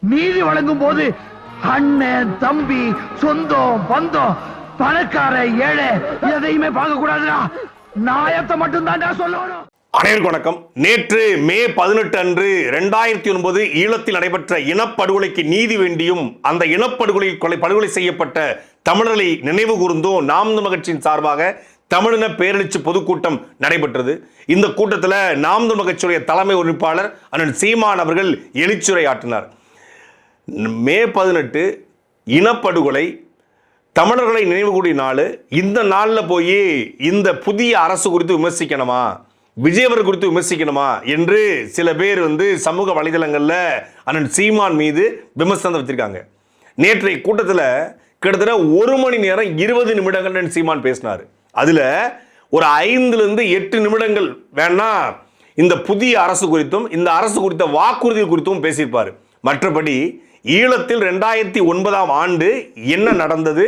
நீதி வழங்கும் போது அண்ணன் தம்பி சொந்தம் பந்தம் பணக்கார ஏழை எதையுமே பார்க்க கூடாதுடா. நியாயத்தை மட்டும் தான் சொல்லணும். அனைவருக்கும் வணக்கம். நேற்று மே 18 அன்று 2009 ஈழத்தில் நடைபெற்ற இனப்படுகொலைக்கு நீதி வேண்டியும் அந்த படுகொலை செய்யப்பட்ட தமிழர்களை நினைவு கூர்ந்தும் நாம் தமிழர் கட்சியின் சார்பாக தமிழின பேரெழுச்சி பொதுக்கூட்டம் நடைபெற்றது. இந்த கூட்டத்தில் நாம் தமிழர் கட்சியுடைய தலைமை ஒருங்கிணைப்பாளர் அண்ணன் சீமான் அவர்கள் எழுச்சியுரை ஆற்றினார். மே 18 இனப்படுகொலை தமிழர்களை நினைவு கூடிய நாள். இந்த நாளில் போய் இந்த புதிய அரசு குறித்து விமர்சிக்கணுமா, விஜயவர் குறித்து விமர்சிக்கணுமா என்று சில பேர் சமூக வலைதளங்களில் அண்ணன் சீமான் மீது விமர்சனம் வச்சிருக்காங்க. நேற்றைய கூட்டத்தில் கிட்டத்தட்ட 1 மணி நேரம் 20 நிமிடங்கள் சீமான் பேசினார். அதில் ஒரு 5 to 8 நிமிடங்கள் வேணா இந்த புதிய அரசு குறித்தும் இந்த அரசு குறித்த வாக்குறுதி குறித்தும் பேசியிருப்பார். மற்றபடி ஈழத்தில் 2009 ஆண்டு என்ன நடந்தது,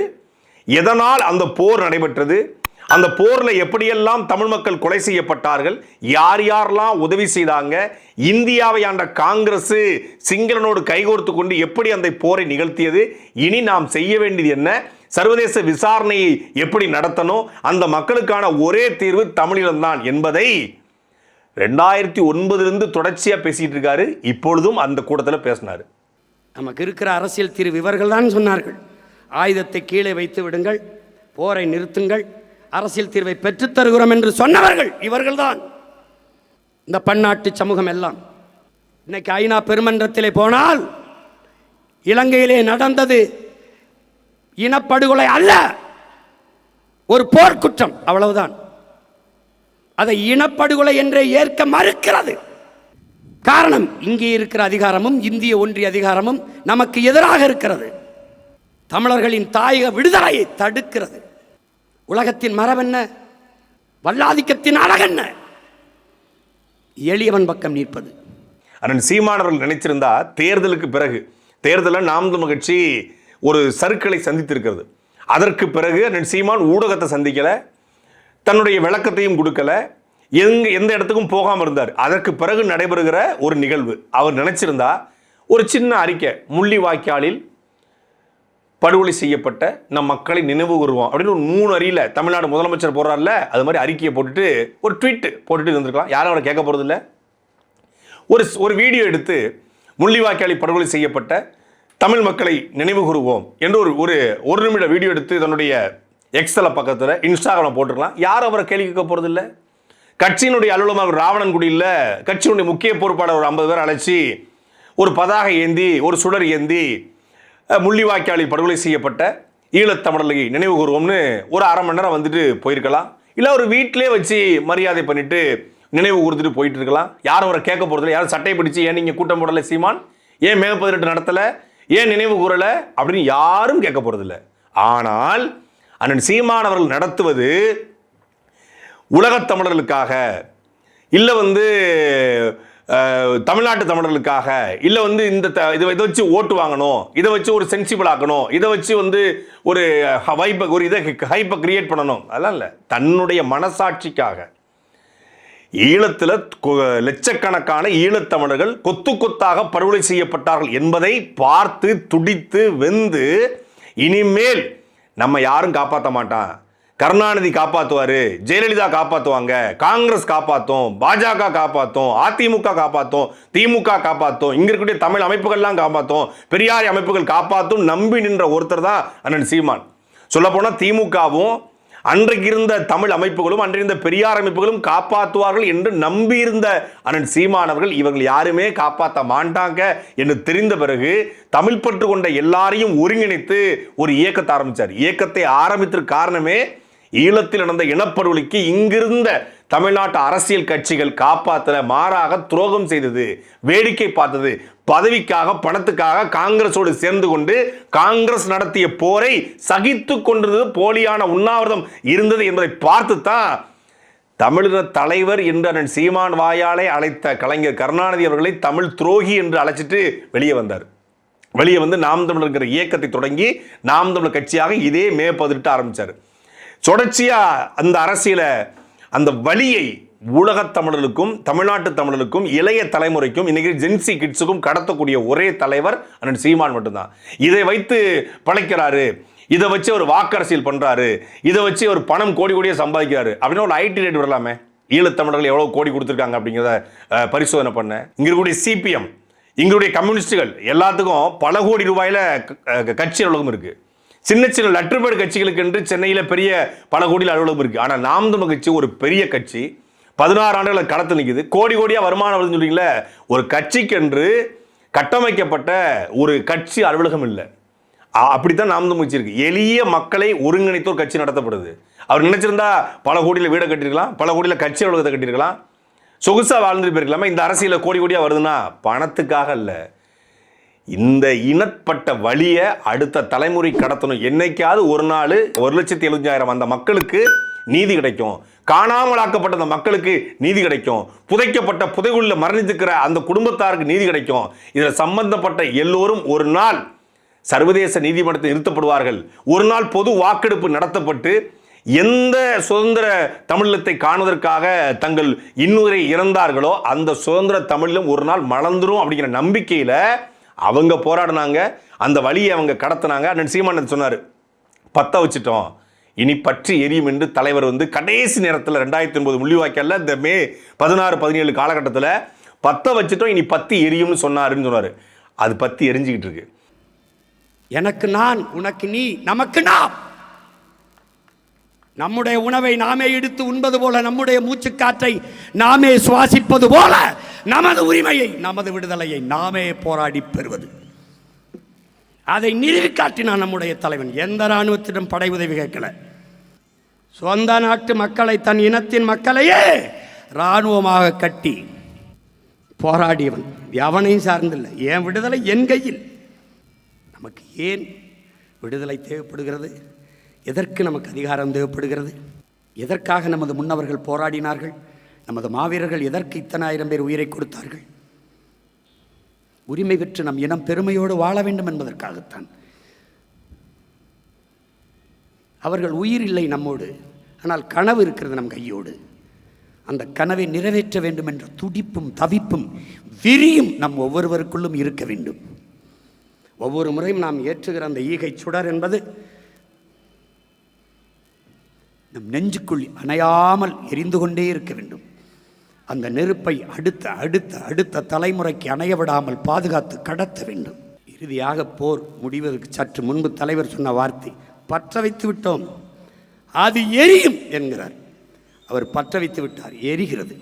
எதனால் அந்த போர் நடைபெற்றது, அந்த போரில் எப்படியெல்லாம் தமிழ் மக்கள் கொலை செய்யப்பட்டார்கள், யார் யாரெல்லாம் உதவி செய்தாங்க, இந்தியாவை ஆண்ட காங்கிரஸ் சிங்களனோடு கைகோர்த்து கொண்டு எப்படி அந்த போரை நிகழ்த்தியது, இனி நாம் செய்ய வேண்டியது என்ன, சர்வதேச விசாரணையை எப்படி நடத்தணும், அந்த மக்களுக்கான ஒரே தீர்வு தமிழீழம்தான் என்பதை 2009 தொடர்ச்சியாக பேசிட்டு இருக்காரு. இப்பொழுதும் அந்த கூட்டத்தில் பேசினார். நமக்கு இருக்கிற அரசியல் தீர்வு இவர்கள் தான் சொன்னார்கள். ஆயுதத்தை கீழே வைத்து விடுங்கள், போரை நிறுத்துங்கள், அரசியல் தீர்வை பெற்றுத் தருகிறோம் என்று சொன்னவர்கள் இவர்கள்தான். இந்த பன்னாட்டு சமூகம் எல்லாம் இன்னைக்கு ஐநா பெருமன்றத்திலே போனால் இலங்கையிலே நடந்தது இனப்படுகொலை அல்ல, ஒரு போர்க்குற்றம், அவ்வளவுதான். அதை இனப்படுகொலை என்றே ஏற்க மறுக்கிறது. காரணம், இங்கே இருக்கிற அதிகாரமும் இந்திய ஒன்றிய அதிகாரமும் நமக்கு எதிராக இருக்கிறது. தமிழர்களின் தாயக விடுதலையை தடுக்கிறது. உலகத்தின் மரபென்ன, வல்லாதிக்கத்தின் அழகென்ன, எளியவன் பக்கம் நிற்பது. அண்ணன் சீமான் அவர்கள் நினைச்சிருந்தா தேர்தலுக்கு பிறகு, தேர்தலில் நாம் தமிழர் கட்சி ஒரு சறுக்களை சந்தித்திருக்கிறது. அதற்கு பிறகு அண்ணன் சீமான் ஊடகத்தை சந்திக்கலை, தன்னுடைய விளக்கத்தையும் கொடுக்கல, எந்த இடத்துக்கும் போகாமல் இருந்தார். அதற்கு பிறகு நடைபெறுகிற ஒரு நிகழ்வு அவர் நினைச்சிருந்தா ஒரு சின்ன அறிக்கை, முள்ளிவாய்க்காலில் படுகொலை செய்யப்பட்ட நம் மக்களை நினைவு கூறுவோம் அப்படின்னு ஒரு 3 அரியில் தமிழ்நாடு முதலமைச்சர் போடுறாருல, அது மாதிரி அறிக்கையை போட்டுட்டு ஒரு ட்வீட் போட்டுட்டு இருந்திருக்கலாம். யாரும் அவரை கேட்க போகிறது இல்லை. ஒரு வீடியோ எடுத்து முள்ளிவாய்க்காலில் படுகொலை செய்யப்பட்ட தமிழ் மக்களை நினைவு கூறுவோம் என்று ஒரு நிமிட வீடியோ எடுத்து தன்னுடைய எக்ஸல பக்கத்தில் இன்ஸ்டாகிராம் போட்டுருக்கலாம். யாரும் அவரை கேள்வி கேட்க போகிறது இல்லை. கட்சியினுடைய அலுவலமாக ராவணன்குடியில் கட்சியினுடைய முக்கிய பொறுப்பாளர் ஒரு 50 பேர் அழைச்சி ஒரு பதாகை ஏந்தி ஒரு சுடர் ஏந்தி முள்ளிவாய்க்காலில் படுகொலை செய்யப்பட்ட ஈழத்தமிழர்களை நினைவு கூறுவோம்னு ஒரு 1/2 மணி நேரம் போயிருக்கலாம். இல்லை ஒரு வீட்டிலே வச்சு மரியாதை பண்ணிட்டு நினைவு கூர்ந்துட்டு போயிட்டு இருக்கலாம். யாரும் அவரை கேட்க போகிறதில்ல. யாரும் சட்டை பிடிச்சி ஏன் நீங்கள் கூட்டம் போடலை சீமான், ஏன் மே 18 நடத்தலை, ஏன் நினைவு கூறலை அப்படின்னு யாரும் கேட்க போகிறதில்ல. ஆனால் அண்ணன் சீமான் அவர்கள் நடத்துவது உலகத் தமிழர்களுக்காக, இல்லை தமிழ்நாட்டு தமிழர்களுக்காக, இல்லை இதை வச்சு ஓட்டு வாங்கணும், இதை வச்சு ஒரு சென்சிபிள் ஆக்கணும், இதை வச்சு ஒரு இதை ஹைப்பை கிரியேட் பண்ணணும், அதெல்லாம் இல்லை. தன்னுடைய மனசாட்சிக்காக ஈழத்தில் லட்சக்கணக்கான ஈழத்தமிழர்கள் கொத்து கொத்தாக படுகொலை செய்யப்பட்டார்கள் என்பதை பார்த்து துடித்து வெந்து இனிமேல் நம்ம யாரும் காப்பாற்ற மாட்டான், கருணாநிதி காப்பாற்றுவார், ஜெயலலிதா காப்பாற்றுவாங்க, காங்கிரஸ் காப்பாற்றும், பாஜக காப்பாற்றும், அதிமுக காப்பாற்றும், திமுக காப்பாற்றும், இங்கே இருக்கக்கூடிய தமிழ் அமைப்புகள்லாம் காப்பாற்றும், பெரியாரி அமைப்புகள் காப்பாற்றும் நம்பி நின்ற ஒருத்தர் தான் அண்ணன் சீமான். சொல்லப்போனால் திமுகவும் அன்றைக்கு இருந்த தமிழ் அமைப்புகளும் அன்றையிருந்த பெரியார் அமைப்புகளும் காப்பாற்றுவார்கள் என்று நம்பியிருந்த அண்ணன் சீமானவர்கள் இவர்கள் யாருமே காப்பாற்ற மாட்டாங்க என்று தெரிந்த பிறகு தமிழ் பற்று கொண்ட எல்லாரையும் ஒருங்கிணைத்து ஒரு இயக்கத்தை ஆரம்பித்தார். இயக்கத்தை ஆரம்பித்ததற்கு காரணமே ஈழத்தில் நடந்த இனப்படுகொலைக்கு இங்கிருந்த தமிழ்நாட்டு அரசியல் கட்சிகள் காப்பாற்றல, மாறாக துரோகம் செய்தது, வேடிக்கை பார்த்தது, பதவிக்காக பணத்துக்காக காங்கிரஸோடு சேர்ந்து கொண்டு காங்கிரஸ் நடத்திய போரை சகித்து கொண்டிருந்தது, போலியான உண்ணாவிரதம் இருந்தது என்பதை பார்த்து தான் தமிழின தலைவர் என்று அண்ணன் சீமான் வாயாலே அழைத்த கலைஞர் கருணாநிதி அவர்களை தமிழ் துரோகி என்று அழைச்சிட்டு வெளியே வந்தார். வெளியே நாம் தமிழர் இயக்கத்தை தொடங்கி நாம் தமிழர் கட்சியாக இதே மே 18 ஆரம்பித்தார். தொடர்ச்சியாக அந்த அரசியலை, அந்த வழியை உலகத் தமிழர்களுக்கும் தமிழ்நாட்டு தமிழர்களுக்கும் இளைய தலைமுறைக்கும் இன்னைக்கு ஜென்சி கிட்ஸுக்கும் கடத்தக்கூடிய ஒரே தலைவர் அண்ணன் சீமான் மட்டும்தான். இதை வைத்து பழைக்கிறாரு, இதை வச்சு ஒரு வாக்கரசியல் பண்றாரு, இதை வச்சு ஒரு பணம் கோடி கோடியே சம்பாதிக்கிறாரு அப்படின்னு ஒரு ஐடி ரேட் விடலாமே. ஈழத்தமிழர்கள் எவ்வளவு கோடி கொடுத்துருக்காங்க அப்படிங்கிறத பரிசோதனை பண்ண. இங்க இருக்கக்கூடிய சிபிஎம், இங்களுடைய கம்யூனிஸ்டுகள் எல்லாத்துக்கும் பல கோடி ரூபாயில கட்சி அலுவலகம் இருக்கு. சின்ன சின்ன லற்றுப்பேடு கட்சிகளுக்கு என்று சென்னையில் பெரிய பல கோடியில் அலுவலகம் இருக்கு. ஆனால் நாம் தமிழர் கட்சி ஒரு பெரிய கட்சி, 16 ஆண்டுகளை கடத்து நிற்குது, கோடி கோடியா வருமானம் வருதுன்னு சொல்றீங்களே. ஒரு கட்சிக்கு என்று கட்டமைக்கப்பட்ட ஒரு கட்சி அலுவலகம் இல்லை. அப்படித்தான் நாம் தமிழர் கட்சி இருக்கு. எளிய மக்களை ஒருங்கிணைத்து ஒரு கட்சி நடத்தப்படுது. அவர் நினைச்சிருந்தா பல கோடியில் வீடை கட்டிருக்கலாம், பல கோடியில் கட்சி அலுவலகத்தை கட்டிருக்கலாம், சொகுசா வாழ்ந்துட்டு போயிருக்கலாமா. இந்த அரசியல கோடி கோடியா வருதுன்னா பணத்துக்காக இல்லை. இந்த இனப்பட்ட வழியை அடுத்த தலைமுறை கடத்தணும். என்னைக்காவது ஒரு நாள் 1,75,000 அந்த மக்களுக்கு நீதி கிடைக்கும். காணாமலாக்கப்பட்ட அந்த மக்களுக்கு நீதி கிடைக்கும். புதைக்கப்பட்ட புதைகுள்ள மரணித்துக்கிற அந்த குடும்பத்தாருக்கு நீதி கிடைக்கும். இதில் சம்பந்தப்பட்ட எல்லோரும் ஒரு நாள் சர்வதேச நீதிமன்றத்தில் நிறுத்தப்படுவார்கள். ஒரு நாள் பொது வாக்கெடுப்பு நடத்தப்பட்டு எந்த சுதந்திர தமிழீழத்தை காணுவதற்காக தங்கள் இன்னுயிரை இறந்தார்களோ அந்த சுதந்திர தமிழீழம் ஒரு நாள் மலர்ந்துரும் அப்படிங்கிற நம்பிக்கையில் அவங்க போராடினாங்க. அந்த வழியை அவங்க கடத்தினாங்க. அண்ணன் சீமான் சொன்னார், பற்ற வச்சுட்டோம், இனி பற்றி எரியும் என்று தலைவர் கடைசி நேரத்தில் 2009 முள்ளிவாய்க்கால்ல இந்த மே 16-17 காலகட்டத்தில் பற்ற வச்சுட்டோம், இனி பத்தி எரியும்னு சொன்னார். அது பத்தி எரிஞ்சுக்கிட்டு இருக்கு. எனக்கு நான், உனக்கு நீ, நமக்கு நாம். நம்முடைய உணவை நாமே எடுத்து உண்பது போல, நம்முடைய மூச்சுக்காற்றை நாமே சுவாசிப்பது போல, நமது உரிமையை, நமது விடுதலையை நாமே போராடி பெறுவது. அதை நிறுவி காட்டினான் நம்முடைய தலைவன். எந்த இராணுவத்திடம் படை உதவி கேட்கல. சொந்த நாட்டு மக்களை, தன் இனத்தின் மக்களையே இராணுவமாக கட்டி போராடியவன். எவனையும் சார்ந்தில்லை. என் விடுதலை என் கையில். நமக்கு ஏன் விடுதலை தேவைப்படுகிறது? எதற்கு நமக்கு அதிகாரம் தேவைப்படுகிறது? எதற்காக நமது முன்னவர்கள் போராடினார்கள்? நமது மாவீரர்கள் எதற்கு இத்தனை ஆயிரம் பேர் உயிரை கொடுத்தார்கள்? உரிமை பெற்று நம் இனம் பெருமையோடு வாழ வேண்டும் என்பதற்காகத்தான். அவர்கள் உயிர் இல்லை நம்மோடு, ஆனால் கனவு இருக்கிறது நம் கையோடு. அந்த கனவை நிறைவேற்ற வேண்டும் என்ற துடிப்பும் தவிப்பும் விரியும் நம் ஒவ்வொருவருக்குள்ளும் இருக்க வேண்டும். ஒவ்வொரு முறையும் நாம் ஏற்றுகிற அந்த ஈகை சுடர் என்பது நம் நெஞ்சுக்குள் அணையாமல் எரிந்து கொண்டே இருக்க வேண்டும். அந்த நெருப்பை அடுத்த அடுத்த அடுத்த தலைமுறைக்கு அணைய விடாமல் பாதுகாத்து கடத்த வேண்டும். இறுதியாக போர் முடிவதற்கு சற்று முன்பு தலைவர் சொன்ன வார்த்தை, பற்ற வைத்து விட்டோம், அது எரியும் என்கிறார். அவர் பற்ற வைத்து விட்டார், எரிகிறது.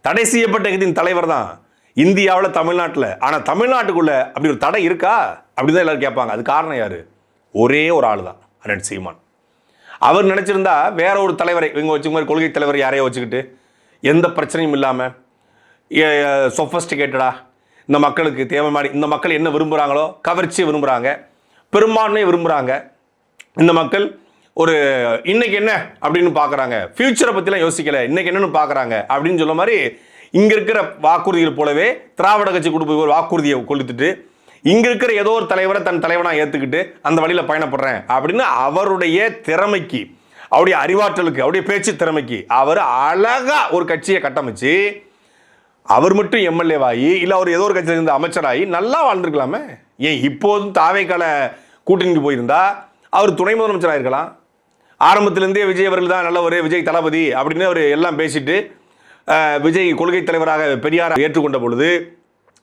தடை செய்யப்பட்ட இதன் தலைவர் தான் இந்தியாவில், தமிழ்நாட்டில். ஆனால் தமிழ்நாட்டுக்குள்ள அப்படி ஒரு தடை இருக்கா அப்படிதான் எல்லாரும் கேட்பாங்க. அது காரணம் யாரு? ஒரே ஒரு ஆள் தான், அண்ணன் சீமான். அவர் நினைச்சிருந்தா வேற ஒரு தலைவரை இவங்க வச்சுக்க, கொள்கை தலைவர் யாரையோ வச்சுக்கிட்டு எந்த பிரச்சனையும் இல்லாமல் சொஃபஸ்டிகேட்டடா இந்த மக்களுக்கு தேவை மாதிரி, இந்த மக்கள் என்ன விரும்புகிறாங்களோ, கவர்ச்சியை விரும்புகிறாங்க, பெரும்பான்மையை விரும்புகிறாங்க, இந்த மக்கள் ஒரு இன்னைக்கு என்ன அப்படின்னு பார்க்குறாங்க, ஃபியூச்சரை பற்றிலாம் யோசிக்கலை, இன்னைக்கு என்னன்னு பார்க்குறாங்க அப்படின்னு சொல்ல மாதிரி இங்கே இருக்கிற வாக்குறுதிகள் போலவே திராவிட கட்சி கொடுப்ப ஒரு வாக்குறுதியை கொடுத்துட்டு இங்கே இருக்கிற ஏதோ ஒரு தலைவரை தன் தலைவனாக ஏற்றுக்கிட்டு அந்த வழியில் பயணப்படுறேன் அப்படின்னு அவருடைய திறமைக்கு, அவருடைய அறிவாற்றலுக்கு, அவருடைய பேச்சு திறமைக்கு அவர் அழகா ஒரு கட்சியை கட்டமைச்சு அவர் மட்டும் எம்எல்ஏவாகி இல்லை அவர் ஏதோ ஒரு கட்சியில் இருந்த அமைச்சராகி நல்லா வாழ்ந்துருக்கலாமே. ஏன் இப்போதும் தாவேக்கால கூட்டணிக்கு போயிருந்தா அவர் துணை முதலமைச்சராக இருக்கலாம். ஆரம்பத்திலேருந்தே விஜய் அவர்கள் தான் நல்ல ஒரு விஜய் தளபதி அப்படின்னு அவர் எல்லாம் பேசிட்டு விஜய் கொள்கை தலைவராக பெரியாரை ஏற்றுக்கொண்ட பொழுது,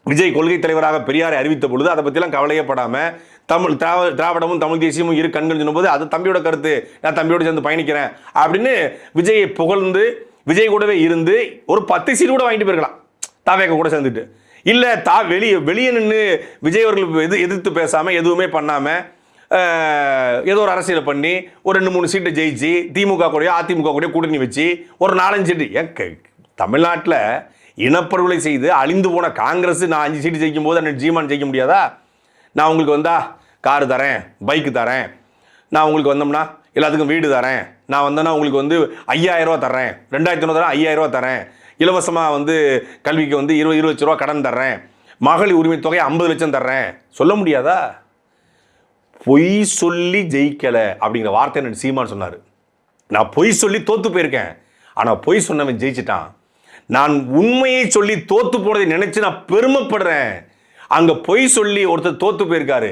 விஜய் கொள்கை தலைவராக பெரியாரை அறிவித்த பொழுது அதை பற்றிலாம் கவலையப்படாமல் திராவிடமும் தமிழ் தேசியமும் இரு கண்கள் சொல்லும்போது அது தம்பியோட கருத்து, நான் தம்பியோடு சேர்ந்து பயணிக்கிறேன் அப்படின்னு விஜயை புகழ்ந்து விஜய் கூடவே இருந்து ஒரு 10 சீட் கூட வாங்கிட்டு போயிருக்கலாம் தாவேக்க கூட சேர்ந்துட்டு. இல்லை வெளியே நின்று விஜய் அவர்கள் எதிர்த்து பேசாமல் எதுவுமே பண்ணாமல் ஏதோ ஒரு அரசியலை பண்ணி ஒரு 2-3 சீட்டை ஜெயிச்சு திமுக கூட அதிமுக கூட கூட்டணி வச்சு ஒரு 4-5 சீட்டு. தமிழ்நாட்டில் இனப்படுகொலை செய்து அழிந்து போன காங்கிரஸ் நான் 5 சீட்டு ஜெயிக்கும் போது அண்ணன் சீமான் ஜெயிக்க முடியாதா? நான் உங்களுக்கு வந்தா காரு தரேன், பைக்கு தரேன், நான் உங்களுக்கு வந்தோம்னா எல்லாத்துக்கும் வீடு தரேன், நான் வந்தேன்னா உங்களுக்கு 5,000 ரூபா தர்றேன், 2,000 தரேன், 5,000 ரூபா தரேன், இலவசமாக கல்விக்கு 20 லட்ச ரூபா கடன் தர்றேன், மகளிர் உரிமை தொகை 50 லட்சம் தர்றேன் சொல்ல முடியாதா? பொய் சொல்லி ஜெயிக்கலை அப்படிங்கிற வார்த்தை எனக்கு சீமான் சொன்னார். நான் பொய் சொல்லி தோத்து போயிருக்கேன், ஆனால் பொய் சொன்னவன் ஜெயிச்சிட்டான். நான் உண்மையை சொல்லி தோத்து போறதை நினைச்சு நான் பெருமைப்படுறேன். அங்க பொய் சொல்லி ஒருத்தர் தோத்து போயிருக்காரு.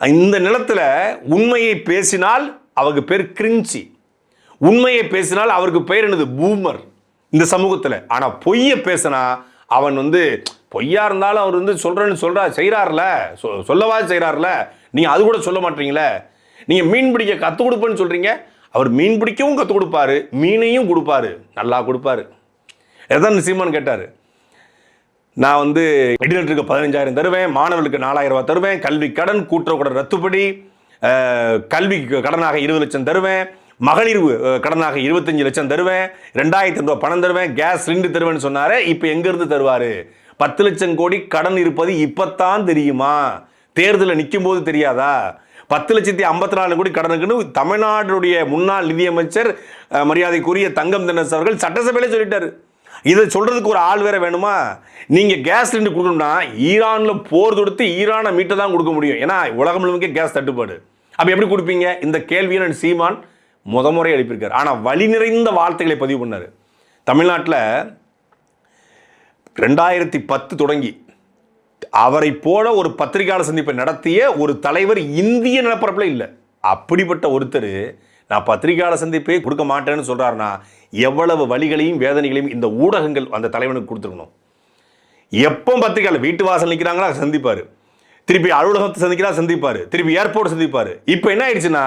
இந்த நிலத்துல உண்மையை பேசினால் அவருக்கு பேர் கிரிஞ்சி, உண்மையை பேசினால் அவருக்கு பெயர் என்னது பூமர் இந்த சமூகத்துல. ஆனா பொய்யை பேசினா அவன் பொய்யா இருந்தாலும் அவர் சொல்றேன்னு செய்யறாருல, சொல்லவா செய்யறாருல, நீங்க அது கூட சொல்ல மாட்டீங்களே. நீங்க மீன் பிடிக்க கத்து கொடுப்பேன்னு சொல்றீங்க, அவர் மீன் பிடிக்கவும் கத்து கொடுப்பாரு, மீனையும் கொடுப்பாரு, நல்லா கொடுப்பாரு. எதான் சீமான் கேட்டாரு, நான் எடிட்டருக்கு 15,000 தருவேன், மாணவர்களுக்கு 4,000 ரூபாய் தருவேன், கல்வி கடன் கூட்டுறவு கடன் ரத்துப்படி, கல்வி கடனாக 20 லட்சம் தருவேன், மகளிர் கடனாக 25 லட்சம் தருவேன், 2,000 ரூபாய் பணம் தருவேன், கேஸ் சிலிண்டர் தருவேன்னு சொன்னாரு. இப்ப எங்க இருந்து தருவாரு? 10 லட்சம் கோடி கடன் இருப்பது இப்பத்தான் தெரியுமா? தேர்தலில் நிற்கும் போது தெரியாதா? 10,54 கோடி கடனுக்குன்னு தமிழ்நாடுடைய முன்னாள் நிதியமைச்சர் மரியாதைக்குரிய தங்கம் தென்னரசு அவர்கள் சட்டசபையில சொல்லிட்டாரு. இதை சொல்றதுக்கு ஒரு ஆள் வேற வேணுமா? நீங்க கேஸ் சிலிண்டர் கொடுக்கணும்னா ஈரான்ல போர் தொடுத்து ஈரானை மீட்ட தான் கொடுக்க முடியும். ஏன்னா உலகம் முழுக்க கேஸ் தட்டுப்பாடு. அப்ப எப்படி கொடுப்பீங்க? இந்த கேள்வியை சீமான் முறை எழுப்பியிருக்காரு. ஆனா வழி நிறைந்த வார்த்தைகளை பதிவு பண்ணாரு. தமிழ்நாட்டில் 2010 தொடங்கி அவரை போல ஒரு பத்திரிகையாளர் சந்திப்பை நடத்திய ஒரு தலைவர் இந்திய நிலப்பரப்பில் இல்லை. அப்படிப்பட்ட ஒருத்தர் நான் பத்திரிகையாளர் சந்திப்பே கொடுக்க மாட்டேன்னு சொல்றாருன்னா எவ்வளவு வழிகளையும் வேதனைகளையும் இந்த ஊடகங்கள் அந்த தலைவனுக்கு கொடுத்துருக்கணும். எப்போ பத்திரிகையாளர் வீட்டு வாசல் நிற்கிறாங்களா சந்திப்பாரு, திருப்பி அலுவலகத்தை சந்திக்கிறா சந்திப்பாரு, திருப்பி ஏர்போர்ட் சந்திப்பாரு. இப்போ என்ன ஆயிடுச்சுன்னா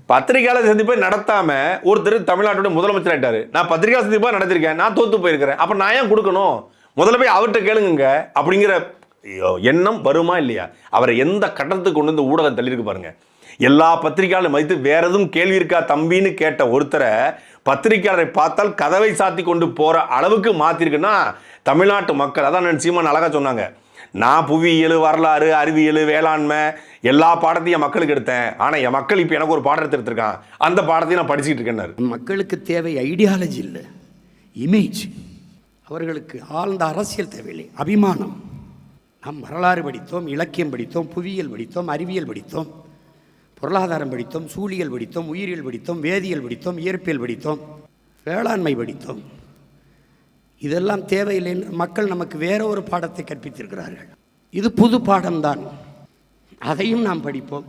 பத்திரிகையாளர் சந்திப்பை நடத்தாம ஒருத்தர் தமிழ்நாட்டோட முதலமைச்சர் ஆயிட்டாரு. நான் பத்திரிகையாளர் சந்திப்பா நடத்திருக்கேன், நான் தோத்து போயிருக்கிறேன், அப்ப நான் ஏன் கொடுக்கணும்? முதல்ல போய் அவர்கிட்ட கேளுங்க அப்படிங்கிற எண்ணம் வருமா இல்லையா? அவரை எந்த கட்டத்துக்கு கொண்டு வந்து ஊடகம் தள்ளியிருக்கு பாருங்க. எல்லா பத்திரிகையாளரும் மதித்து வேற எதுவும் கேள்வி இருக்கா தம்பின்னு கேட்ட ஒருத்தரை பத்திரிகையாளரை பார்த்தால் கதவை சாத்தி கொண்டு போற அளவுக்கு மாத்திருக்குன்னா தமிழ்நாட்டு மக்கள். அதான் சீமான் அழகா சொன்னாங்க, நான் புவியியல், வரலாறு, அறிவியல், வேளாண்மை எல்லா பாடத்தையும் என் மக்களுக்கு எடுத்தேன், ஆனா என் மக்கள் இப்ப எனக்கு ஒரு பாடத்தை எடுத்திருக்கான், அந்த பாடத்தையும் நான் படிச்சுட்டு இருக்கேன். மக்களுக்கு தேவை ஐடியாலஜி இல்லை, இமேஜ். அவர்களுக்கு ஆழ்ந்த அரசியல் தேவையில்லை, அபிமானம். நாம் வரலாறு படித்தோம், இலக்கியம் படித்தோம், புவியியல் படித்தோம், அறிவியல் படித்தோம், பொருளாதாரம் படித்தோம், சூழியல் படித்தோம், உயிரியல் படித்தோம், வேதியியல் படித்தோம், இயற்பியல் படித்தோம், வேளாண்மை படித்தோம். இதெல்லாம் தேவையில்லை என்று மக்கள் நமக்கு வேற ஒரு பாடத்தை கற்பித்திருக்கிறார்கள். இது புது பாடம்தான், அதையும் நாம் படிப்போம்,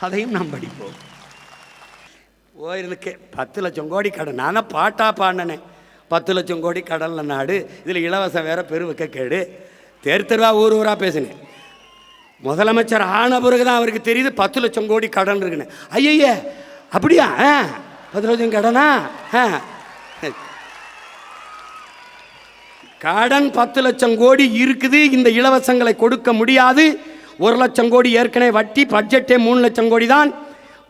அதையும் நாம் படிப்போம். ஓயிருக்கு 10 லட்சம் கோடி கடன், நானே பாட்டா பாடினேன். 10 லட்சம் கோடி கடனில் நாடு, இதில் இலவசம் வேற பெருவக்க கேடு, தெருவா ஊர் ஊராக பேசினேன். முதலமைச்சர் ஆன பிறகு தான் அவருக்கு தெரியுது 10 லட்சம் கோடி கடன் இருக்குன்னு. ஐய அப்படியா? 10 லட்சம் கடனா? கடன் 10 லட்சம் கோடி இருக்குது. இந்த இலவசங்களை கொடுக்க முடியாது. 1 லட்சம் கோடி ஏற்கனவே வட்டி, பட்ஜெட்டே 3 லட்சம் கோடி தான்,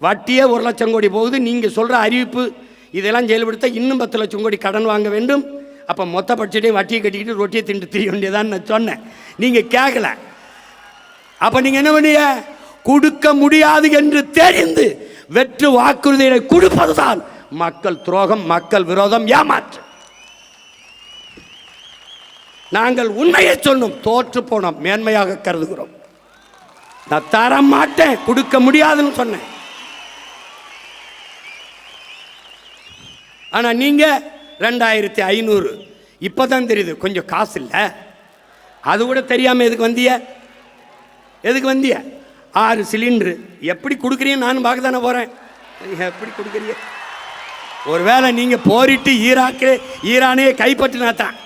வட்டியே 1 லட்சம் கோடி போகுது. நீங்கள் சொல்கிற அறிவிப்பு இதெல்லாம் செயல்படுத்த இன்னும் 10 லட்சம் கோடி கடன் வாங்க வேண்டும். அப்போ மொத்த பட்ஜெட்டையும் வட்டியை கட்டிக்கிட்டு ரொட்டியை திண்டு திரிய வேண்டியதான்னு நான் சொன்னேன். நீங்கள் கேட்கல. அப்போ நீங்கள் என்ன பண்ணிய? கொடுக்க முடியாது என்று தெரிந்து வெற்று வாக்குறுதிகளை கொடுப்பதுதான் மக்கள் துரோகம், மக்கள் விரோதம், ஏமாற்று. நாங்கள் உண்மையை சொன்னோம், தோற்று போனோம், மேன்மையாக கருதுகிறோம். நான் தர மாட்டேன், கொடுக்க முடியாதுன்னு சொன்னேன். ஆனால் நீங்கள் 2,500 இப்போ தான் தெரியுது கொஞ்சம் காசு இல்லை. அது கூட தெரியாமல் எதுக்கு வந்திய? எதுக்கு வந்திய? 6 சிலிண்டரு எப்படி கொடுக்குறீங்க? நானும் பார்க்க தானே போகிறேன். எப்படி கொடுக்குறீங்க? ஒருவேளை நீங்கள் போரிட்டு ஈரானையே கைப்பற்றினாத்தான்.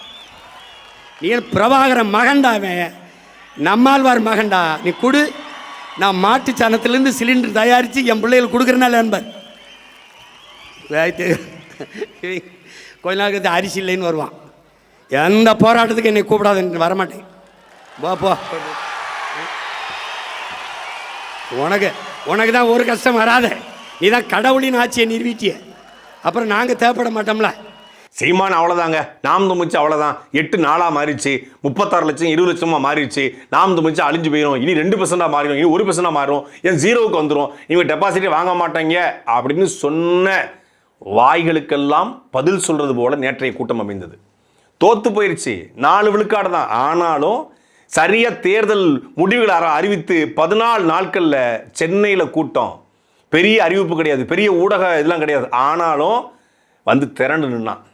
நீ பிரபாகரன் மகண்டாவே, நம்மாழ்வார் மகண்டா, நீ கொடு, நான் மாட்டு சாணத்திலேருந்து சிலிண்டர் தயாரித்து என் பிள்ளைகள் கொடுக்குறனால என்பர். கொஞ்ச நாள் கழித்து அரிசி இல்லைன்னு வருவான். எந்த போராட்டத்துக்கு என்னை கூப்பிடாத, வரமாட்டேன். போ, உனக்கு தான் ஒரு கஷ்டம் வராத. நீ தான் கடவுளின் ஆட்சியை நிறுவிட்டிய, அப்புறம் நாங்கள் தேவைப்பட மாட்டோம்ல. சீமான் அவ்வளோதாங்க, நாம் துமிச்சு அவ்வளோதான். 8 நாளாக மாறிடுச்சு, 36 லட்சம் 20 லட்சமாக மாறிடுச்சு. நாம் துமிச்சு அழிஞ்சு போயிடும், இனி 2% மாறிடும், இனி 1% மாறும், என் 0க்கு வந்துடும், இவங்க டெபாசிட்டே வாங்க மாட்டாங்க அப்படின்னு சொன்ன வாய்களுக்கெல்லாம் பதில் சொல்றது போல நேற்றைய கூட்டம் அமைந்தது. தோத்து போயிருச்சு, 4 விழுக்காடு தான். ஆனாலும் சரியா தேர்தல் முடிவுகளை அறிவித்து 14 நாட்கள்ல சென்னையில் கூட்டம். பெரிய அறிவிப்பு கிடையாது, பெரிய ஊடக இதெல்லாம் கிடையாது. ஆனாலும் வந்து திரண்டு நின்னான்.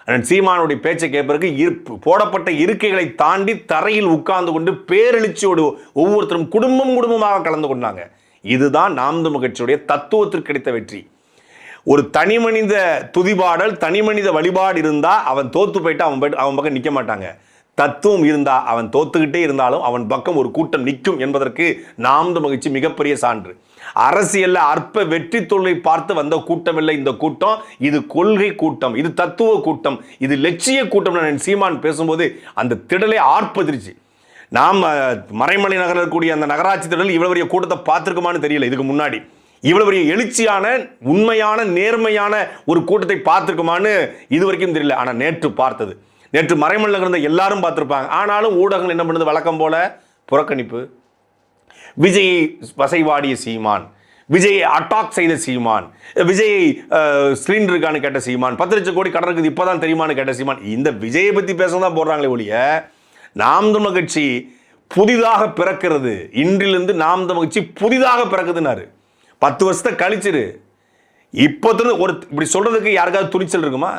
அண்ணன் சீமானுடைய பேச்சை கேட்பதற்கு போடப்பட்ட இருக்கைகளை தாண்டி தரையில் உட்கார்ந்து கொண்டு பேரெழுச்சியோடு ஒவ்வொருத்தரும் குடும்பமாக கலந்து கொண்டாங்க. இதுதான் நாம் தமிழர் கட்சியுடைய தத்துவத்திற்கு கிடைத்த வெற்றி. ஒரு தனி மனித துதிபாடல், தனி மனித வழிபாடு இருந்தா அவன் தோத்து போயிட்டு அவன் பக்கம் நிற்க மாட்டாங்க. தத்துவம் இருந்தா அவன் தோத்துக்கிட்டே இருந்தாலும் அவன் பக்கம் ஒரு கூட்டம் நிற்கும் என்பதற்கு நாம் தமிழர் கட்சி மிகப்பெரிய சான்று. அரசியல்ல அற்ப வெற்றி தொழிலை பார்த்து வந்த கூட்டம் இல்லை இந்த கூட்டம். இது கொள்கை கூட்டம், இது தத்துவ கூட்டம், இது லட்சிய கூட்டம். சீமான் பேசும்போது அந்த திடலை ஆர்ப்பதிருச்சு. நாம் மறைமலை நகரில் இருக்கக்கூடிய அந்த நகராட்சி திடலில் இவ்வளவு பெரிய கூட்டத்தை பார்த்திருக்குமான்னு தெரியல. இதுக்கு முன்னாடி இவ்வளவு பெரிய எழுச்சியான உண்மையான நேர்மையான ஒரு கூட்டத்தை பார்த்திருக்குமான்னு இது வரைக்கும் தெரியல. ஆனால் நேற்று பார்த்தது, நேற்று மறைமலை நகர் இருந்த எல்லாரும் பார்த்திருப்பாங்க. ஆனாலும் ஊடகங்கள் என்ன பண்ணுது? வழக்கம் போல புறக்கணிப்பு. விஜயை வசைவாடிய சீமான், விஜயை அட்டாக் செய்த சீமான், விஜயை சிலிண்டர் இருக்கான்னு கேட்ட சீமான், 10 லட்சம் கோடி கடன் இருக்குது இப்போதான் தெரியுமான்னு கேட்ட சீமான், இந்த விஜயை பற்றி பேசதான் போடுறாங்களே ஒழிய நாம் தமிழர் கட்சி புதிதாக பிறக்கிறது. இன்றிலிருந்து நாம் தமிழர் கட்சி புதிதாக பிறக்குதுன்னாரு. 10 வருஷத்தை கழிச்சிரு. இப்போது ஒரு இப்படி சொல்றதுக்கு யாருக்காவது துணிச்சல் இருக்குமா?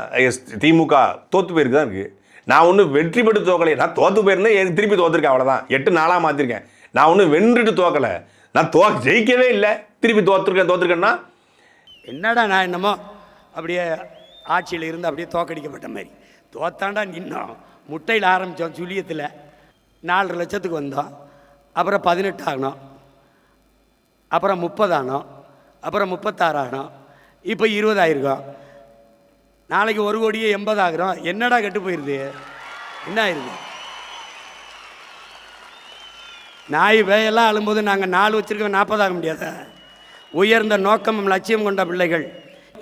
திமுக தோத்து போயிருக்கு தான் இருக்கு. நான் ஒன்றும் வெற்றி பெற்று தோக்கலையே, நான் தோத்து போயிருந்தேன், திருப்பி தோத்துருக்கேன், அவ்வளோதான். 8 நாளாக மாற்றிருக்கேன். நான் ஒன்றும் வென்றுட்டு தோக்கலை, நான் ஜெயிக்கவே இல்லை, திருப்பி தோத்துருக்கேன்னா என்னடா நான் என்னமோ அப்படியே ஆட்சியில் இருந்து அப்படியே தோக்கடிக்கப்பட்ட மாதிரி தோத்தாண்டா நின்னோம். முட்டையில் ஆரம்பித்தோம், சுழியத்தில் 4 லட்சத்துக்கு வந்தோம், அப்புறம் 18 ஆகணும், அப்புறம் 30 ஆனோம், அப்புறம் 36 ஆகணும், இப்போ 20 ஆயிருக்கோம். நாளைக்கு 1 கோடியே 80 ஆகிறோம். என்னடா கெட்டு போயிடுது? என்ன ஆயிடுது? நாய் வேயெல்லாம் அழும்போது நாங்கள் 4 வச்சிருக்கோம், 40 ஆக முடியாத. உயர்ந்த நோக்கமும் லட்சியம் கொண்ட பிள்ளைகள்,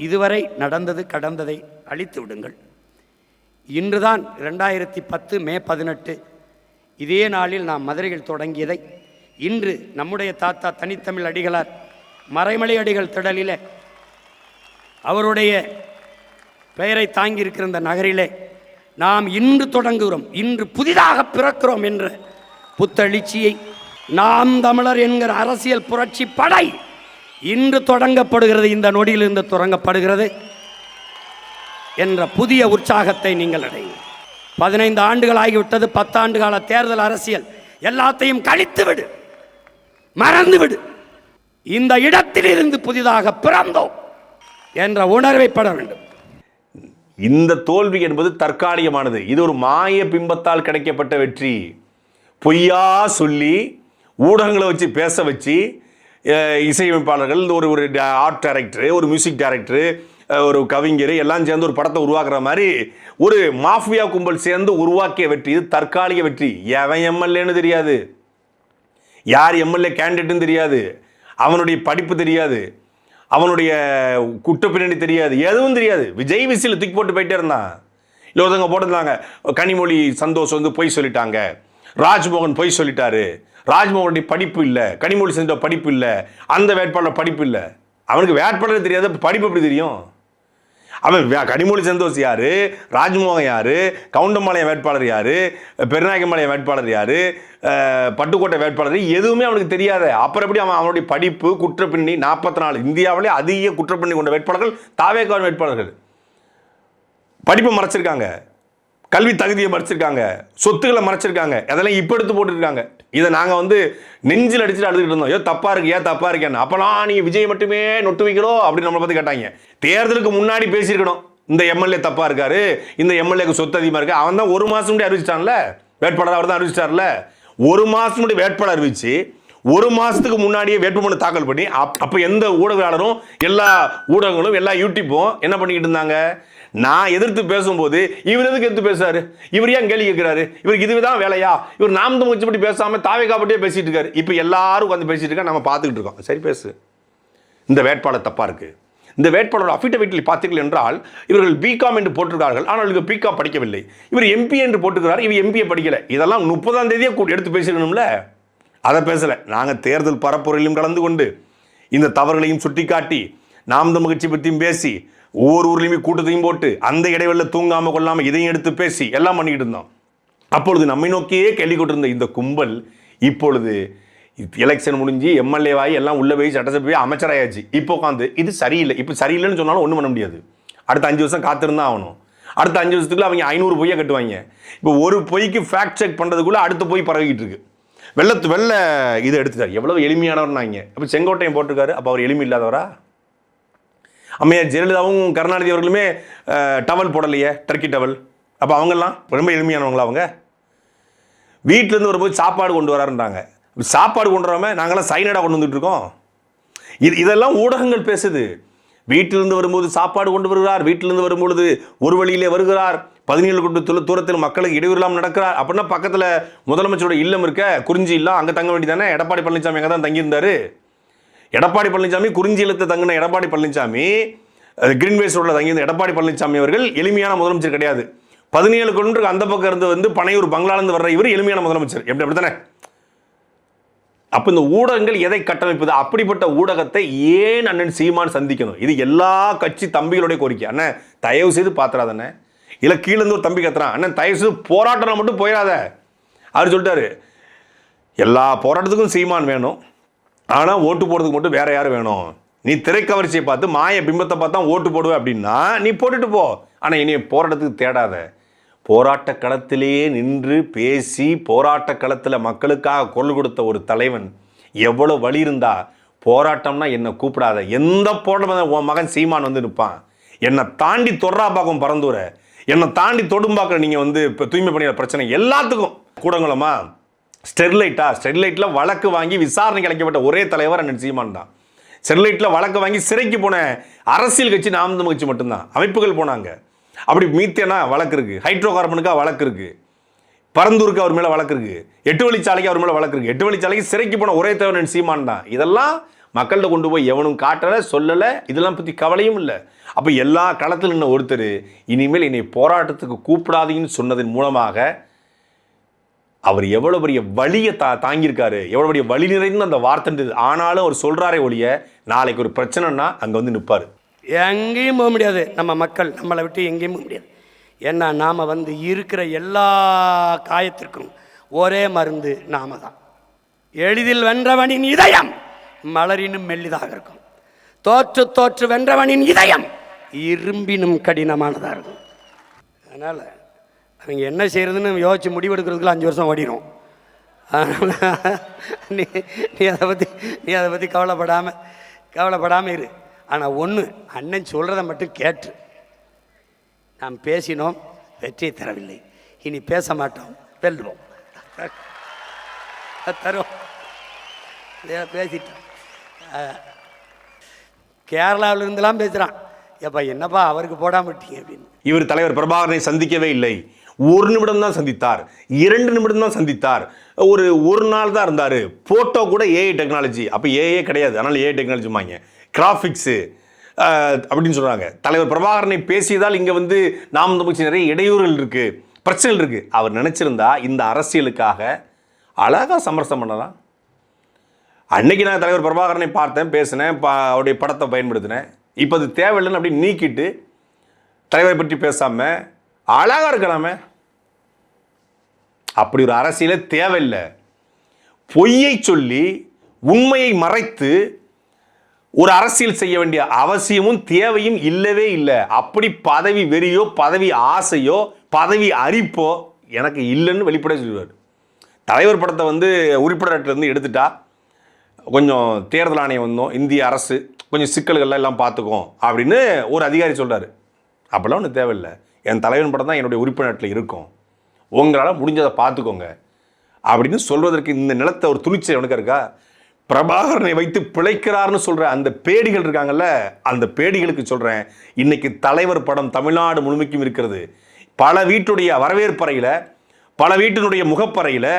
இதுவரை நடந்தது கடந்ததை அழித்து விடுங்கள். இன்றுதான் 2010 மே 18 இதே நாளில் நாம் மதுரையில் தொடங்கியதை இன்று நம்முடைய தாத்தா தனித்தமிழ் அடிகளார் மறைமலை அடிகள் திடலிலே அவருடைய பெயரை தாங்கி இருக்கிற இந்த நகரிலே நாம் இன்று தொடங்குகிறோம், இன்று புதிதாக பிறக்கிறோம் என்ற புத்தெழுச்சியை நாம் தமிழர் என்கிற அரசியல் புரட்சி படை இன்று தொடங்கப்படுகிறது, இந்த நொடியிலிருந்து தொடங்கப்படுகிறது என்ற புதிய உற்சாகத்தை நீங்கள் அடையும். 15 ஆண்டுகள் ஆகிவிட்டது. 10 ஆண்டு கால தேர்தல் அரசியல் எல்லாத்தையும் கழித்து விடு, மறந்து விடு. இந்த இடத்திலிருந்து புதிதாக பிறந்தோம் என்ற உணர்வை பெற வேண்டும். இந்த தோல்வி என்பது தற்காலிகமானது. இது ஒரு மாய பிம்பத்தால் கிடைக்கப்பட்ட வெற்றி. பொய்யா சொல்லி ஊடகங்களை வச்சு பேச வச்சு இசையமைப்பாளர்கள், ஒரு ஆர்ட் டைரக்டரு, ஒரு மியூசிக் டைரக்டரு, ஒரு கவிஞர் எல்லாம் சேர்ந்து ஒரு படத்தை உருவாக்குற மாதிரி ஒரு மாஃபியா கும்பல் சேர்ந்து உருவாக்கிய வெற்றி. இது தற்காலிக வெற்றி. எவன் எம்எல்ஏன்னு தெரியாது, யார் எம்எல்ஏ கேண்டிடேட்னு தெரியாது, அவனுடைய படிப்பு தெரியாது, அவனுடைய குற்றப்பின்னணி தெரியாது, எதுவும் தெரியாது. விஜய் விசில் தூக்கி போட்டு போயிட்டே இருந்தான். இல்லை ஒருத்தவங்க போட்டிருந்தாங்க, கனிமொழி சந்தோஷ் வந்து பொய் சொல்லிட்டாங்க, ராஜ்மோகன் பொய் சொல்லிட்டாரு, ராஜ்மோகனுடைய படிப்பு இல்லை, கனிமொழி செஞ்ச படிப்பு இல்லை, அந்த வேட்பாளர் படிப்பு இல்லை. அவனுக்கு வேட்பாளர் தெரியாது, படிப்பு எப்படி தெரியும்? அவன் கனிமொழி சந்தோஷ் யாரு, ராஜ்மோகன் யாரு, கவுண்டம்பாளையம் வேட்பாளர் யாரு, பெருநாயக்கம்பாளையம் வேட்பாளர் யாரு, பட்டுக்கோட்டை வேட்பாளர், எதுவுமே அவனுக்கு தெரியாத. அப்புறம் எப்படி அவனுடைய படிப்பு குற்றப்பின்னணி? 44 இந்தியாவிலே அதிக குற்றப்பின்னணி கொண்ட வேட்பாளர்கள் தாவேகா வேட்பாளர்கள். படிப்பை மறைச்சிருக்காங்க, கல்வி தகுதியை மறைச்சிருக்காங்க, சொத்துக்களை மறைச்சிருக்காங்க, அதெல்லாம் இப்போ எடுத்து போட்டுருக்காங்க. இதை நாங்கள் வந்து நெஞ்சில் அடிச்சுட்டு அழுதுகிட்டு இருந்தோம். ஏன் தப்பா இருக்கு, ஏன் தப்பா இருக்கேன்னு. அப்பெல்லாம் நீங்கள் விஜய் மட்டுமே நொட்டு வைக்கிறோம் அப்படின்னு நம்மளை பற்றி கேட்டாங்க. தேர்தலுக்கு முன்னாடி பேசியிருக்கணும், இந்த எம்எல்ஏ தப்பா இருக்காரு, இந்த எம்எல்ஏக்கு சொத்து அதிகமாக இருக்கு. அவன் தான் 1 மாதம் முன்னாடி அறிவிச்சிட்டான்ல வேட்பாளர், அவர் தான் அறிவிச்சிட்டார்ல. 1 மாதம் முன்னாடி வேட்பாளர் அறிவிச்சு 1 மாதத்துக்கு முன்னாடியே வேட்புமனு தாக்கல் பண்ணி அப்போ எந்த ஊடகங்களும் எல்லா ஊடகங்களும் எல்லா யூடியூப்பும் என்ன பண்ணிக்கிட்டு இருந்தாங்க? நான் எதிர்த்து பேசும்போது இவர் எதுக்கு எடுத்து பேசுறாரு, இவர் ஏன் கேள்வி கேட்கிறாரு, இவருக்கு இதுதான் வேலையா, இவர் நாம் தமிழ் பற்றி பேசாம தாவேகா பற்றியே பேசிட்டு இருக்காரு. இப்போ எல்லாரும் உட்காந்து பேசிட்டு இருக்கா, நம்ம பார்த்துக்கிட்டு இருக்கோம். சரி பேசு, இந்த வேட்பாளர் தப்பா இருக்கு. இந்த வேட்பாளர் அஃபிடவிட்டில் பார்த்தீர்கள் என்றால் இவர்கள் பிகாம் என்று போட்டிருக்கார்கள், ஆனால் இவர்கள் பிகாம் படிக்கவில்லை. இவர் எம்பி என்று போட்டுக்கிறார், இவர் எம்பிஏ படிக்கல. இதெல்லாம் 30ஆம் தேதியே எடுத்து பேசிடணும்ல. அதை பேசல. நாங்கள் தேர்தல் பரப்புரையிலும் கலந்து கொண்டு இந்த தவறுகளையும் சுட்டிக்காட்டி நாம் தமிழ் கட்சி பற்றியும் பேசி ஒவ்வொரு ஊர்லையுமே கூட்டத்தையும் போட்டு அந்த இடைவெளியில் தூங்காமல் கொள்ளாமல் இதையும் எடுத்து பேசி எல்லாம் பண்ணிக்கிட்டு இருந்தோம். அப்பொழுது நம்மை நோக்கியே கேள்வி கொண்டிருந்த இந்த கும்பல் இப்பொழுது எலெக்ஷன் முடிஞ்சு எம்எல்ஏவாகி எல்லாம் உள்ள போய் சட்டசபை அமைச்சராயாச்சு. இப்போ உட்காந்து இது சரியில்லை, இப்போ சரியில்லைன்னு சொன்னாலும் ஒன்றும் பண்ண முடியாது. அடுத்த 5 வருஷம் காத்திருந்தா ஆகணும். அடுத்த 5 வருஷத்துக்குள்ள அவங்க 500 பொய்யை கட்டுவாங்க. இப்போ ஒரு பொய்க்கு ஃபேக்ட் செக் பண்ணுறதுக்குள்ளே அடுத்த பொய் பரவிக்கிட்டு இருக்கு. வெள்ள இதை எடுத்துட்டார். எவ்வளவு எளிமையானவர்னாங்க. அப்போ செங்கோட்டையன் போட்டிருக்காரு. அப்போ அவர் எளிமை இல்லாதவரா? அம்மையார் ஜெயலலிதாவும் கருணாநிதி அவர்களுமே டவல் போடலையே, டர்க்கி டவல். அப்போ அவங்கெல்லாம் ரொம்ப எளிமையானவங்களா? அவங்க வீட்டிலேருந்து வரும்போது சாப்பாடு கொண்டு வராருன்றாங்க. சாப்பாடு கொண்டு வராமல் நாங்களாம் சைனடாக கொண்டு வந்துட்டு இருக்கோம். இதெல்லாம் ஊடகங்கள் பேசுது. வீட்டிலிருந்து வரும்போது சாப்பாடு கொண்டு வருகிறார், வீட்டிலிருந்து வரும்பொழுது ஒரு வழியிலே வருகிறார், 17 கொண்டு தூரத்தில் மக்களுக்கு இடையூறு இல்லாமல் நடக்கிறார். அப்படின்னா பக்கத்தில் முதலமைச்சரோட இல்லம் இருக்க, குறிஞ்சி இல்லம், அங்கே தங்க வேண்டியதானே. எடப்பாடி பழனிசாமி அங்கே தான் தங்கியிருந்தார். எடப்பாடி பழனிசாமி குறிஞ்சி இல்லத்தை தங்கின எடப்பாடி பழனிசாமி, கிரீன்வேஸ் ரோட்டில் தங்கியிருந்த எடப்பாடி பழனிசாமி அவர்கள் எளிமையான முதலமைச்சர் கிடையாது. 17 கொண்டு அந்த பக்கம் இருந்து பனையூர் பங்களாலேருந்து வர்ற இவர் எளிமையான முதலமைச்சர். அப்படித்தானே? அப்போ இந்த ஊடகங்கள் எதை கட்டமைப்பது? அப்படிப்பட்ட ஊடகத்தை ஏன் அண்ணன் சீமான் சந்திக்கணும்? இது எல்லா கட்சி தம்பிகளுடைய கோரிக்கை. அண்ணன் தயவு செய்து பாத்துறாதண்ணே. இல்லை கீழேருந்து ஒரு தம்பி கத்துறான், அண்ணன் தயவு செய்து போராட்டம் மட்டும் போயிடாத. அவர் சொல்லிட்டாரு, எல்லா போராட்டத்துக்கும் சீமான் வேணும், ஆனால் ஓட்டு போடுறதுக்கு மட்டும் வேற யாரும் வேணும். நீ திரைக்கவர்ச்சியை பார்த்து மாய பிம்பத்தை பார்த்தா ஓட்டு போடுவேன் அப்படின்னா நீ போட்டுட்டு போ, ஆனால் இனி போராட்டத்துக்கு தேடாத. போராட்ட களத்திலேயே நின்று பேசி போராட்ட களத்தில் மக்களுக்காக குரல் கொடுத்த ஒரு தலைவன் எவ்வளோ வழி இருந்தா போராட்டம்னா என்னை கூப்பிடாத. எந்த போராட்டம் உன் மகன் சீமான் வந்து நிற்பான். என்னை தாண்டி தொடுறாப்பாக்கம் பறந்துற, என்னை தாண்டி தொடும்பாக்கிற நீங்கள் வந்து இப்போ தூய்மை பணியாளர் பிரச்சனை எல்லாத்துக்கும் கூடங்குளமா ஸ்டெர்லைட்டில் வழக்கு வாங்கி விசாரணைக்கு அழைக்கப்பட்ட ஒரே தலைவர் அண்ணன் சீமான் தான். ஸ்டெர்லைட்டில் வழக்கு வாங்கி சிறைக்கு போன அரசியல் கட்சி நாம் தமிழ் கட்சி மட்டும்தான். அமைப்புகள் போனாங்க. அப்படி மீத்தேனா வழக்கு இருக்கு, ஹைட்ரோ கார்பனுக்கு வழக்கு இருக்கு, பரந்தூருக்கு அவர் மேலே வழக்கு இருக்கு, 8 வழிச்சாலைக்கு அவர் மேலே வழக்கு இருக்கு. 8 வழிச்சாலைக்கு சிறைக்கு போன ஒரே தலைவன் சீமான் தான். இதெல்லாம் மக்கள்கிட்ட கொண்டு போய் எவனும் காட்டலை, சொல்லலை, இதெல்லாம் பற்றி கவலையும் இல்லை. அப்போ எல்லா களத்தில் நின்று ஒருத்தர் இனிமேல் என்னை போராட்டத்துக்கு கூப்பிடாதீங்கன்னு சொன்னதன் மூலமாக அவர் எவ்வளோ பெரிய வலியை தாங்கியிருக்காரு, எவ்வளோ பெரிய வலி நிறைந்த அந்த வார்த்தை. ஆனாலும் அவர் சொல்கிறாரே ஒழிய நாளைக்கு ஒரு பிரச்சனைனா அங்கே வந்து நிற்பார். எங்கேயும் போக முடியாது. நம்ம மக்கள் நம்மளை விட்டு எங்கேயும் போக முடியாது. ஏன்னா நாம் வந்து இருக்கிற எல்லா காயத்திற்கும் ஒரே மருந்து நாம தான். எளிதில் வென்றவனின் இதயம் மலரினும் மெல்லிதாக இருக்கும். தோற்று வென்றவனின் இதயம் இரும்பினும் கடினமானதாக இருக்கும். அதனால் அவங்க என்ன செய்கிறதுன்னு யோசிச்சு முடிவெடுக்கிறதுக்குள்ள 5 வருஷம் ஓடிடும். அதனால் நீ அதை பற்றி கவலைப்படாமல் இரு. ஆனால் ஒன்று, அண்ணன் சொல்கிறத மட்டும் கேட்டு. நாம் பேசினோம், வெற்றியை தரவில்லை, இனி பேச மாட்டோம், வெல்லுவோம், தருவோம். பேசிட்டோம். கேரளாவில் இருந்தெல்லாம் பேசுகிறான், எப்பா என்னப்பா அவருக்கு போடாம விட்டீங்க அப்படின்னு. இவர் தலைவர் பிரபாகரனை சந்திக்கவே இல்லை. 1 நிமிடம் தான் சந்தித்தார், 2 நிமிடம் தான் சந்தித்தார், ஒரு நாள் தான் இருந்தார். போட்டோ கூட ஏஐ டெக்னாலஜி. அப்போ ஏஐ கிடையாது, அதனால் ஏஐ டெக்னாலஜிமாங்க, கிராஃபிக்ஸு அப்படின்னு சொல்கிறாங்க. தலைவர் பிரபாகரனை பேசியதால் இங்கே வந்து நாம் தமிழ்ச்சி நிறைய இடையூறுகள் இருக்குது, பிரச்சனைகள் இருக்குது. அவர் நினச்சிருந்தா இந்த அரசியலுக்காக அழகாக சமரசம் பண்ணலாம். அன்னைக்கு நான் தலைவர் பிரபாகரனை பார்த்தேன், பேசினேன், அவருடைய படத்தை பயன்படுத்தினேன். இப்போ அது தேவையில்லைன்னு அப்படி நீக்கிட்டு தலைவரை பற்றி பேசாமல் அழகாக இருக்கலாமே. அப்படி ஒரு அரசியலே தேவையில்லை. பொய்யை சொல்லி உண்மையை மறைத்து ஒரு அரசியல் செய்ய வேண்டிய அவசியமும் தேவையும் இல்லவே இல்லை. அப்படி பதவி வெறியோ பதவி ஆசையோ பதவி அரிப்போ எனக்கு இல்லைன்னு வெளிப்படையாக சொல்லுவார். தலைவர் படத்தை வந்து உறுப்பினர்கிட்டருந்து எடுத்துட்டா கொஞ்சம் தேர்தல் ஆணையம் வந்தோம், இந்திய அரசு கொஞ்சம் சிக்கல்கள்லாம் எல்லாம் பார்த்துக்கும் அப்படின்னு ஒரு அதிகாரி சொல்கிறார். அப்போல்லாம் ஒன்றும் தேவையில்லை, என் தலைவன் படம் தான் என்னுடைய உறுப்பினர்கிட்ட இருக்கும், உங்களால் முடிஞ்சதை பார்த்துக்கோங்க அப்படின்னு சொல்வதற்கு இந்த நிலத்தை ஒரு துணிச்சல் எனக்கு இருக்கா? பிரபாகரனை வைத்து பிழைக்கிறார்னு சொல்கிற அந்த பேடிகள் இருக்காங்கல்ல, அந்த பேடிகளுக்கு சொல்கிறேன், இன்னைக்கு தலைவர் படம் தமிழ்நாடு முழுமைக்கும் இருக்கிறது. பல வீட்டுடைய வரவேற்பறையில், பல வீட்டினுடைய முகப்பறையில்,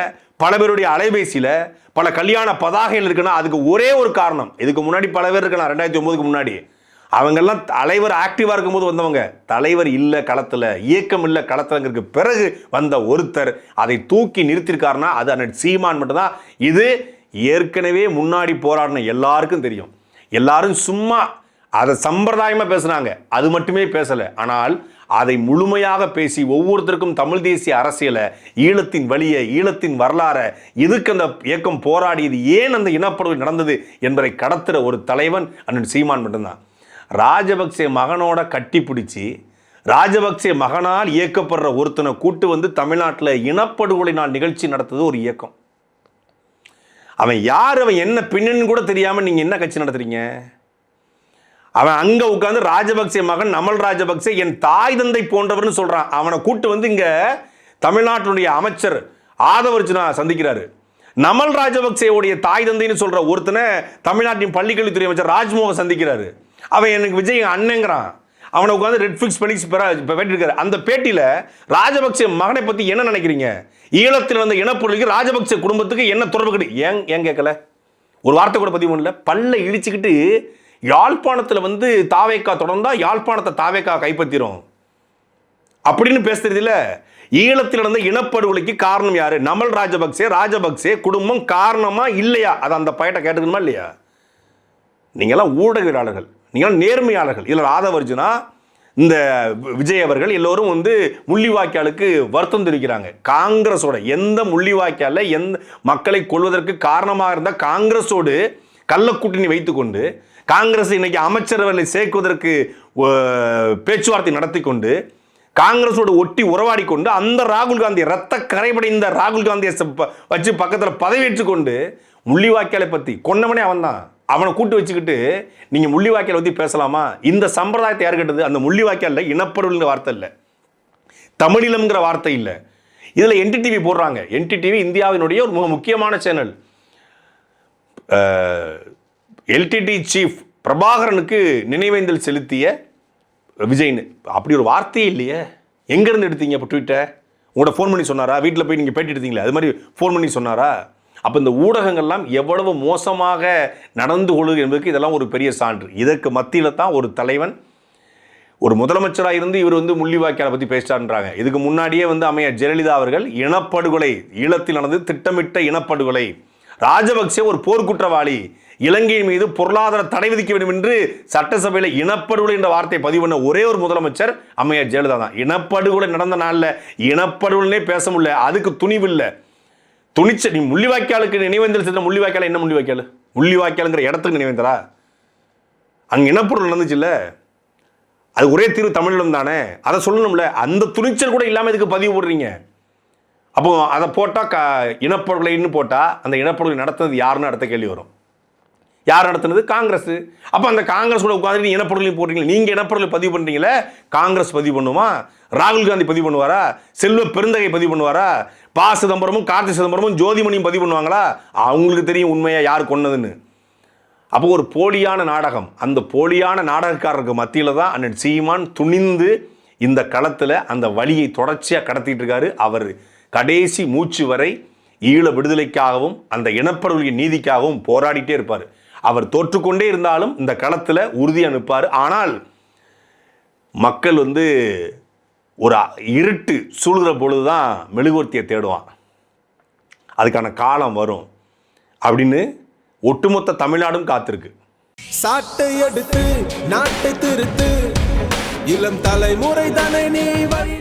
பல பேருடைய அலைபேசியில், பல கல்யாண பதாகைகள் இருக்குன்னா அதுக்கு ஒரே ஒரு காரணம். இதுக்கு முன்னாடி பல பேர் இருக்கலாம், 2009க்கு முன்னாடி அவங்கெல்லாம் தலைவர் ஆக்டிவாக இருக்கும்போது வந்தவங்க. தலைவர் இல்லை களத்தில், இயக்கம் இல்லை களத்திலங்கிறதுக்கு பிறகு வந்த ஒருத்தர் அதை தூக்கி நிறுத்திருக்காருன்னா அது அண்ணன் சீமான் மட்டும்தான். இது ஏற்கனவே முன்னாடி போராடின எல்லாருக்கும் தெரியும். எல்லாரும் சும்மா அதை சம்பிரதாயமாக பேசுனாங்க, அது மட்டுமே பேசலை. ஆனால் அதை முழுமையாக பேசி ஒவ்வொருத்தருக்கும் தமிழ் தேசிய அரசியலை, ஈழத்தின் வழியை, ஈழத்தின் வரலாறை, இதுக்கு அந்த இயக்கம் போராடியது, ஏன் அந்த இனப்படுகொலை நடந்தது என்பதை கடத்துகிற ஒரு தலைவன் அண்ணன் சீமான் மட்டும்தான். ராஜபக்சே மகனோட கட்டி பிடிச்சி ராஜபக்சே மகனால் இயக்கப்படுற ஒருத்தனை கூட்டு வந்து தமிழ்நாட்டில் இனப்படுகொலை நாள் நிகழ்ச்சி நடத்துது ஒரு இயக்கம். அவன் யார், அவன் என்ன பின்னணி கூட தெரியாமல் நீங்கள் என்ன கட்சி நடத்துறீங்க? அவன் அங்கே உட்காந்து ராஜபக்சே மகன் நமல் ராஜபக்சே என் தாய் தந்தை போன்றவர்னு சொல்கிறான். அவனை கூட்டு வந்து இங்கே தமிழ்நாட்டினுடைய அமைச்சர் ஆதவர்ஜுனா சந்திக்கிறாரு. நமல் ராஜபக்சேவுடைய தாய் தந்தைன்னு சொல்கிற ஒருத்தனை தமிழ்நாட்டின் பள்ளிக்கல்வித்துறை அமைச்சர் ராஜ்மோகன் சந்திக்கிறாரு. அவன் எனக்கு விஜய் அண்ணங்கிறான். அவனை உட்காந்து ரெட்ஃபிக்ஸ் பண்ணி பேட்டிருக்காரு. அந்த பேட்டியில் ராஜபக்சே மகனை பற்றி என்ன நினைக்கிறீங்க, ஈழத்தில் இருந்த இனப்படுகொலைக்கு ராஜபக்சே குடும்பத்துக்கு என்ன தொடர்பு கிடையாது ஏன் கேட்கல? ஒரு வார்த்தை கூட பதிவு பண்ணல. பல்ல இழிச்சுக்கிட்டு யாழ்ப்பாணத்தில் வந்து தாவேக்கா தொடர்ந்தா யாழ்ப்பாணத்தை தாவேக்கா கைப்பற்றிரும் அப்படின்னு பேசுறது இல்ல. ஈழத்தில் நடந்த இனப்படுகொலைக்கு காரணம் யாரு? நமல் ராஜபக்சே குடும்பம் காரணமா இல்லையா? அதை அந்த பையட்டை கேட்டுக்கணுமா இல்லையா? நீங்களாம் ஊடகவியலாளர்கள், நீங்களாம் நேர்மையாளர்கள். இதில் ஆதவர்ஜுனா இந்த விஜய் அவர்கள் எல்லோரும் வந்து முள்ளிவாய்க்காலுக்கு வருத்தம் தெரிவிக்கிறாங்க. காங்கிரஸோட எந்த முள்ளிவாய்க்கால எந்த மக்களை கொள்வதற்கு காரணமாக இருந்த காங்கிரஸோடு கள்ளக்கூட்டணி வைத்துக்கொண்டு காங்கிரஸ் இன்னைக்கு அமைச்சரவர்களை சேர்க்குவதற்கு பேச்சுவார்த்தை நடத்தி கொண்டு காங்கிரஸோடு ஒட்டி உறவாடி கொண்டு அந்த ராகுல் காந்தி ரத்த கரைபடைந்த ராகுல் காந்தியை வச்சு பக்கத்தில் பதவியேற்று கொண்டு முள்ளிவாய்க்காலை பற்றி கொன்னவனே அவன் தான். அவனை கூட்டு வச்சுக்கிட்டு நீங்கள் முள்ளிவாய்க்கால் பற்றி பேசலாமா? இந்த சம்பிரதாயத்தை யார் கேட்டது? அந்த முள்ளிவாய்க்காலில் இனப்படுகொலைங்கிற வார்த்தை இல்லை, தமிழிலம்ங்கிற வார்த்தை இல்லை. இதில் NDTV போடுறாங்க. NDTV இந்தியாவினுடைய ஒரு மிக முக்கியமான சேனல். LTT சீஃப் பிரபாகரனுக்கு நினைவேந்தல் செலுத்திய விஜய்னு அப்படி ஒரு வார்த்தையே இல்லையே. எங்கேருந்து எடுத்தீங்க? இப்போ ட்வீட்டை உங்களோட ஃபோன் பண்ணி சொன்னாரா? வீட்டில் போய் நீங்கள் பேட்டி எடுத்தீங்களே அது மாதிரி ஃபோன் பண்ணி சொன்னாரா? அப்போ இந்த ஊடகங்கள்லாம் எவ்வளவு மோசமாக நடந்து கொள்ளுது என்பதற்கு இதெல்லாம் ஒரு பெரிய சான்று. இதற்கு மத்தியில் தான் ஒரு தலைவன், ஒரு முதலமைச்சராக இருந்து இவர் வந்து முள்ளிவாய்க்காலை பற்றி பேசிட்டார்ன்றாங்க. இதுக்கு முன்னாடியே வந்து அம்மையார் ஜெயலலிதா அவர்கள் இனப்படுகொலை, ஈழத்தில் நடந்து திட்டமிட்ட இனப்படுகொலை, ராஜபக்சே ஒரு போர்க்குற்றவாளி, இலங்கையின் மீது பொருளாதார தடை விதிக்க வேண்டும் என்று சட்டசபையில் இனப்படுகொலை என்ற வார்த்தையை பதிவு பண்ண ஒரே ஒரு முதலமைச்சர் அம்மையார் ஜெயலலிதா தான். இனப்படுகொலை நடந்த நாளில் இனப்படுகொலைனே பேச முடியல, அதுக்கு துணிவில்லை. துணிச்ச நீ முள்ளிவாய்க்காலுக்கு நினைவேந்தல் செஞ்ச முள்ளிவாய்க்கால் என்ன முள்ளிவாய்க்கால்? முள்ளிவாய்க்காலுங்கிற இடத்துக்கு நினைவேந்தரா? அங்கே இனப்படுகொலை நடந்துச்சுல்ல, அது ஒரே தீர்வு தமிழிலும் தானே, அதை சொல்லணும்ல. அந்த துணிச்சல் கூட இல்லாமல் இதுக்கு பதிவு போடுறீங்க. அப்போ அதை போட்டால் இனப்படுகொலைன்னு போட்டால் அந்த இனப்படுகொலை நடத்துனது யாருன்னு அடுத்த கேள்வி வரும். யார் நடத்துனது? காங்கிரஸ். அப்போ அந்த காங்கிரஸ் கூட உட்காந்து நீங்கள் இனப்படுகொலை போடுறீங்க. நீங்கள் இனப்படுகொலை பதிவு பண்ணுறீங்களே, காங்கிரஸ் பதிவு பண்ணுமா? ராகுல் காந்தி பதிவு பண்ணுவாரா? செல்வ பெருந்தகை பதிவு பண்ணுவாரா? ப. சிதம்பரமும் கார்த்தி சிதம்பரமும் ஜோதிமணியும் பதிவு பண்ணுவாங்களா? அவங்களுக்கு தெரியும் உண்மையாக யார் கொன்னதுன்னு. அப்போ ஒரு போலியான நாடகம். அந்த போலியான நாடகக்காரருக்கு மத்தியில் தான் அண்ணன் சீமான் துணிந்து இந்த களத்தில் அந்த வழியை தொடர்ச்சியாக கடத்திட்டு இருக்காரு. அவர் கடைசி மூச்சு வரை ஈழ விடுதலைக்காகவும் அந்த இனப்படுகொலை நீதிக்காகவும் போராடிட்டே இருப்பார். அவர் தோற்றுக்கொண்டே இருந்தாலும் இந்த களத்தில் உறுதியாக நிற்பார். ஆனால் மக்கள் வந்து ஒரு இருட்டு சூழ்கிற பொழுது தான் மெழுகுவர்த்தியை தேடுவான். அதுக்கான காலம் வரும் அப்படின்னு ஒட்டுமொத்த தமிழ்நாடும் காத்திருக்கு. சாட்டை எடுத்து நாட்டை திருத்து, இளம் தலைமுறை தானே நீ வழி